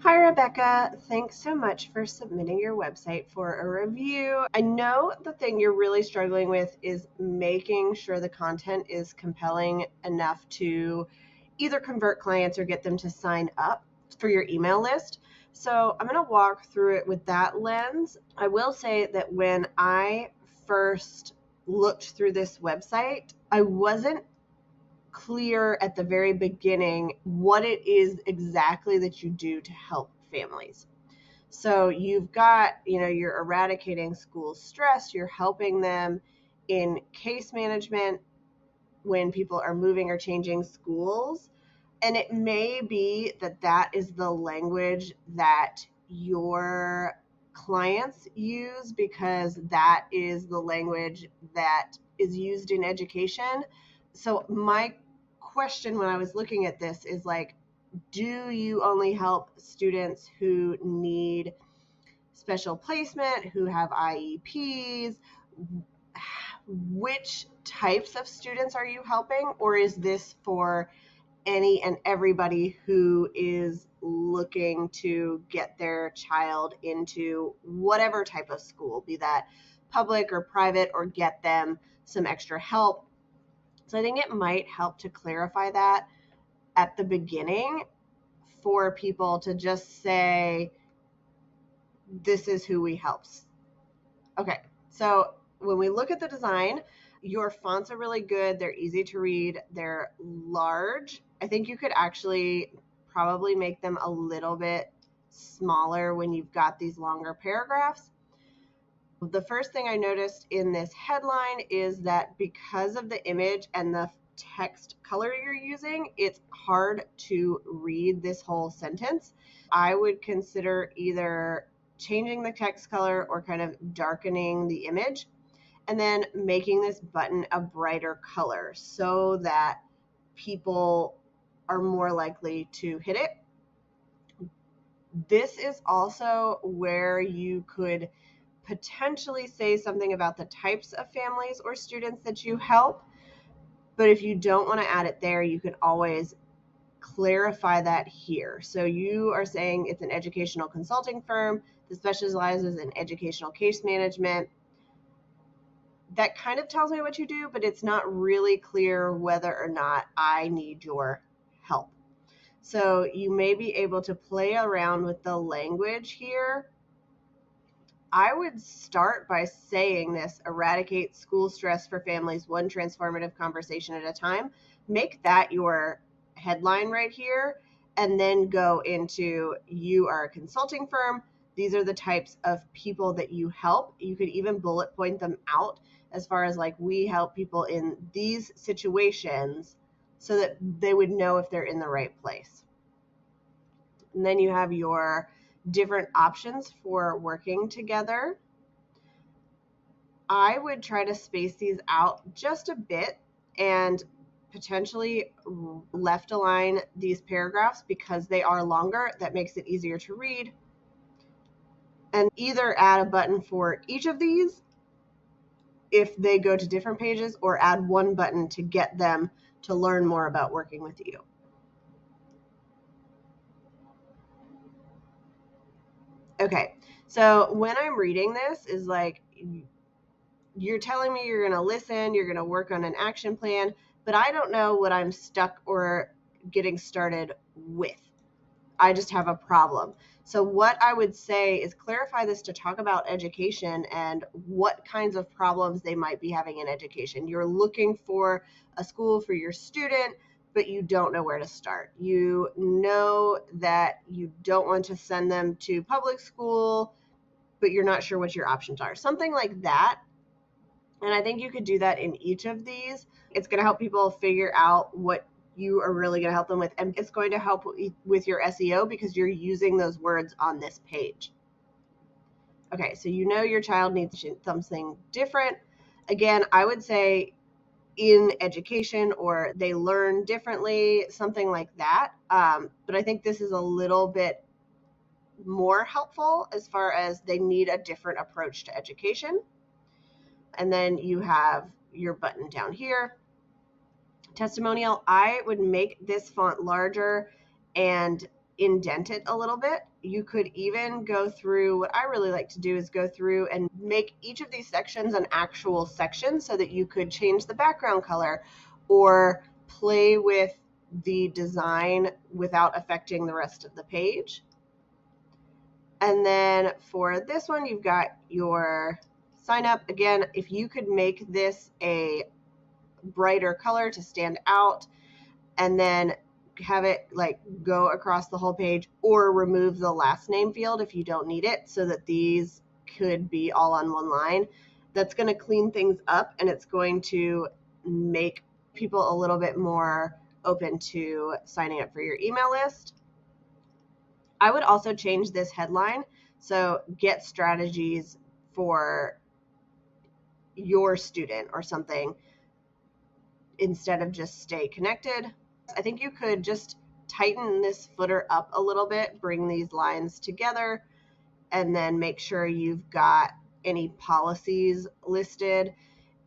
Hi, Rebecca. Thanks so much for submitting your website for a review. I know the thing you're really struggling with is making sure the content is compelling enough to either convert clients or get them to sign up for your email list. So I'm going to walk through it with that lens. I will say that when I first looked through this website, I wasn't clear at the very beginning what it is exactly that you do to help families. So you've got, you're eradicating school stress, you're helping them in case management when people are moving or changing schools. And it may be that that is the language that your clients use because that is the language that is used in education. So my question when I was looking at this is like, do you only help students who need special placement, who have IEPs? Which types of students are you helping? Or is this for any and everybody who is looking to get their child into whatever type of school, be that public or private, or get them some extra help? So I think it might help to clarify that at the beginning for people to just say, this is who we help. Okay, so when we look at the design, your fonts are really good. They're easy to read. They're large. I think you could actually probably make them a little bit smaller when you've got these longer paragraphs. The first thing I noticed in this headline is that because of the image and the text color you're using, it's hard to read this whole sentence. I would consider either changing the text color or kind of darkening the image, and then making this button a brighter color so that people are more likely to hit it. This is also where you could potentially say something about the types of families or students that you help. But if you don't want to add it there, you can always clarify that here. So you are saying it's an educational consulting firm that specializes in educational case management. That kind of tells me what you do, but it's not really clear whether or not I need your help. So you may be able to play around with the language here. I would start by saying this: eradicate school stress for families, one transformative conversation at a time. Make that your headline right here, and then go into, you are a consulting firm. These are the types of people that you help. You could even bullet point them out as far as like, we help people in these situations, so that they would know if they're in the right place. And then you have your different options for working together. I would try to space these out just a bit and potentially left align these paragraphs because they are longer. That makes it easier to read. And either add a button for each of these if they go to different pages, or add one button to get them to learn more about working with you. Okay, so when I'm reading this is like, you're telling me you're going to listen, you're going to work on an action plan, but I don't know what I'm stuck or getting started with. I just have a problem. So what I would say is clarify this to talk about education and what kinds of problems they might be having in education. You're looking for a school for your student, but you don't know where to start. You know that you don't want to send them to public school, but you're not sure what your options are. Something like that. And I think you could do that in each of these. It's going to help people figure out what you are really going to help them with. And it's going to help with your SEO because you're using those words on this page. Okay, so you know your child needs something different. Again, I would say in education, or they learn differently, something like that. But I think this is a little bit more helpful as far as they need a different approach to education. And then you have your button down here. Testimonial, I would make this font larger and indent it a little bit. You could even go through, what I really like to do is go through and make each of these sections an actual section so that you could change the background color or play with the design without affecting the rest of the page. And then for this one, you've got your sign up. Again, if you could make this a brighter color to stand out, and then have it like go across the whole page, or remove the last name field if you don't need it, so that these could be all on one line. That's going to clean things up, and it's going to make people a little bit more open to signing up for your email list. I would also change this headline. So get strategies for your student or something, instead of just stay connected. I think you could just tighten this footer up a little bit, bring these lines together, and then make sure you've got any policies listed.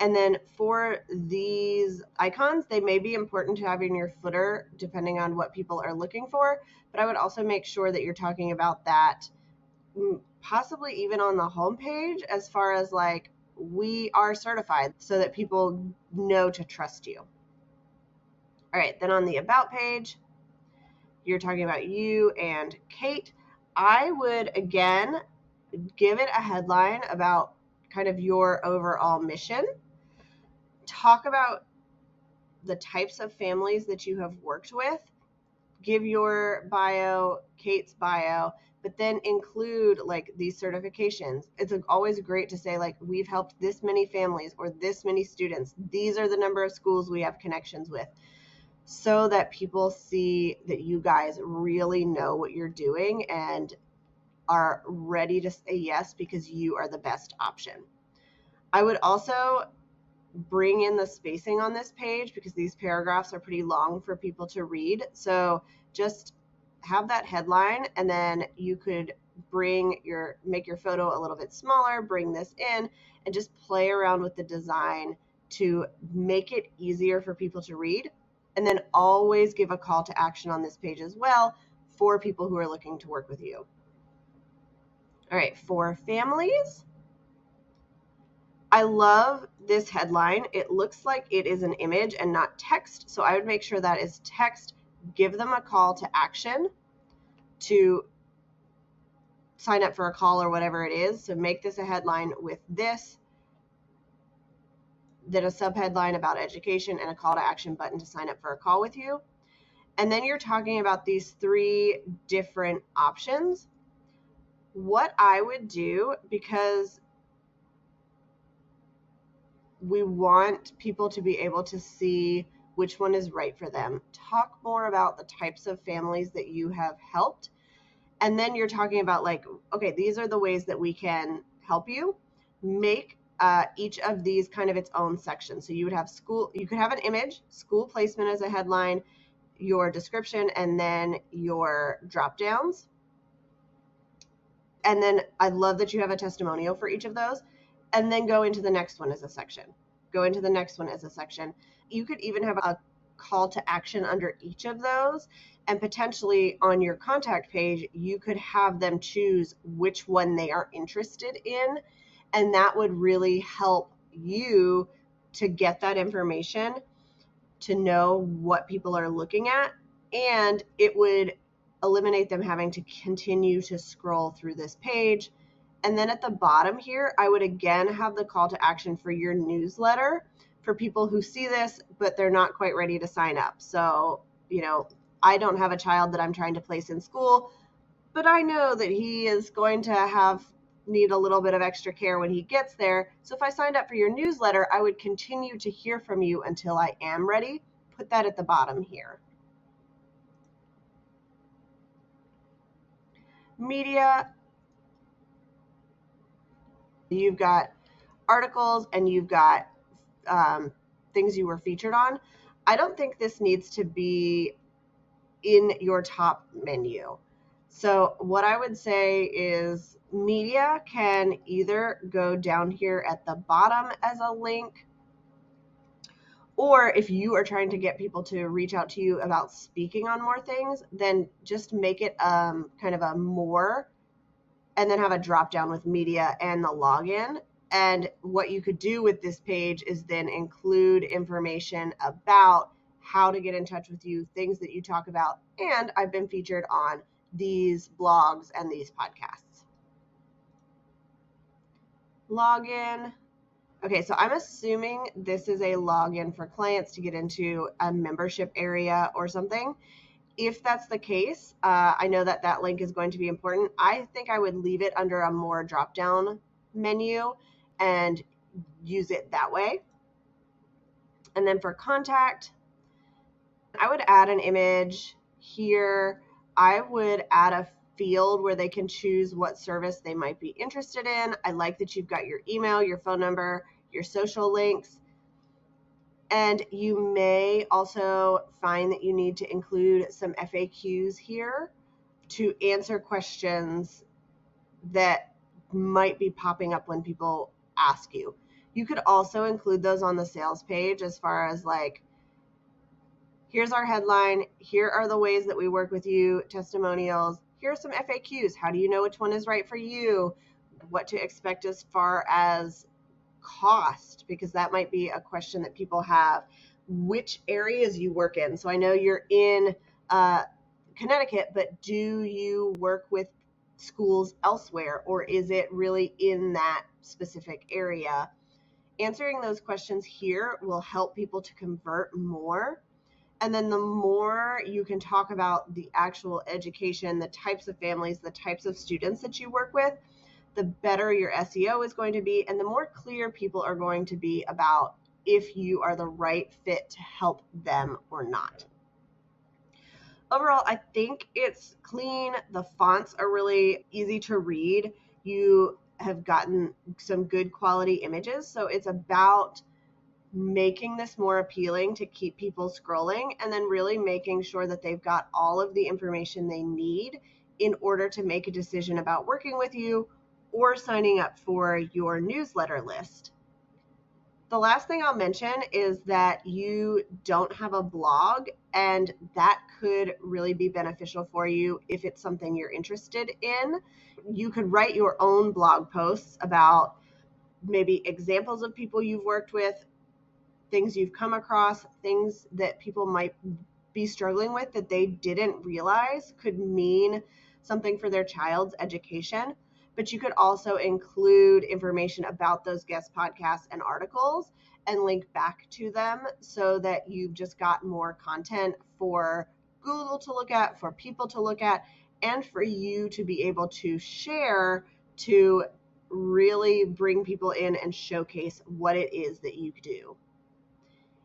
And then for these icons, they may be important to have in your footer depending on what people are looking for, but I would also make sure that you're talking about that possibly even on the home page, as far as like, we are certified, so that people know to trust you. All right, then on the about page, you're talking about you and Kate. I would, again, give it a headline about kind of your overall mission. Talk about the types of families that you have worked with. Give your bio, Kate's bio, but then include like these certifications. It's always great to say, like, we've helped this many families or this many students. These are the number of schools we have connections with, so that people see that you guys really know what you're doing and are ready to say yes because you are the best option. I would also bring in the spacing on this page, because these paragraphs are pretty long for people to read. So just have that headline, and then you could make your photo a little bit smaller, bring this in, and just play around with the design to make it easier for people to read. And then always give a call to action on this page as well for people who are looking to work with you. All right, for families, I love this headline. It looks like it is an image and not text, so I would make sure that is text. Give them a call to action to sign up for a call or whatever it is. So make this a headline with this, then a subheadline about education, and a call to action button to sign up for a call with you. And then you're talking about these 3 different options. What I would do, because we want people to be able to see which one is right for them, talk more about the types of families that you have helped. And then you're talking about like, okay, these are the ways that we can help you. Make each of these kind of its own section. So you would have school, you could have an image, school placement as a headline, your description, and then your drop downs. And then I love that you have a testimonial for each of those, and then go into the next one as a section. Go into the next one as a section. You could even have a call to action under each of those, and potentially on your contact page, you could have them choose which one they are interested in, and that would really help you to get that information, to know what people are looking at, and it would eliminate them having to continue to scroll through this page. And then at the bottom here, I would again have the call to action for your newsletter for people who see this, but they're not quite ready to sign up. So, I don't have a child that I'm trying to place in school, but I know that he is going to need a little bit of extra care when he gets there. So if I signed up for your newsletter, I would continue to hear from you until I am ready. Put that at the bottom here. Media, you've got articles and you've got things you were featured on. I don't think this needs to be in your top menu. So what I would say is media can either go down here at the bottom as a link, Or if you are trying to get people to reach out to you about speaking on more things, then just make it kind of a more, and then have a drop down with media and the login. And what you could do with this page is then include information about how to get in touch with you, things that you talk about, and I've been featured on these blogs and these podcasts. Login. Okay, so I'm assuming this is a login for clients to get into a membership area or something. If that's the case, I know that that link is going to be important. I think I would leave it under a more drop-down menu and use it that way. And then for contact, I would add an image here. I would add a field where they can choose what service they might be interested in. I like that you've got your email, your phone number, your social links. And you may also find that you need to include some FAQs here to answer questions that might be popping up when people ask you. You could also include those on the sales page as far as like, here's our headline, here are the ways that we work with you, testimonials, here are some FAQs. How do you know which one is right for you? What to expect as far as cost, because that might be a question that people have. Which areas you work in. So I know you're in Connecticut, but do you work with schools elsewhere, or is it really in that specific area? Answering those questions here will help people to convert more. And then the more you can talk about the actual education, the types of families, the types of students that you work with, the better your SEO is going to be, and the more clear people are going to be about if you are the right fit to help them or not. Overall, I think it's clean. The fonts are really easy to read. You have gotten some good quality images, so it's about making this more appealing to keep people scrolling, and then really making sure that they've got all of the information they need in order to make a decision about working with you or signing up for your newsletter list. The last thing I'll mention is that you don't have a blog, and that could really be beneficial for you if it's something you're interested in. You could write your own blog posts about maybe examples of people you've worked with, things you've come across, things that people might be struggling with that they didn't realize could mean something for their child's education. But you could also include information about those guest podcasts and articles and link back to them so that you've just got more content for Google to look at, for people to look at, and for you to be able to share to really bring people in and showcase what it is that you do.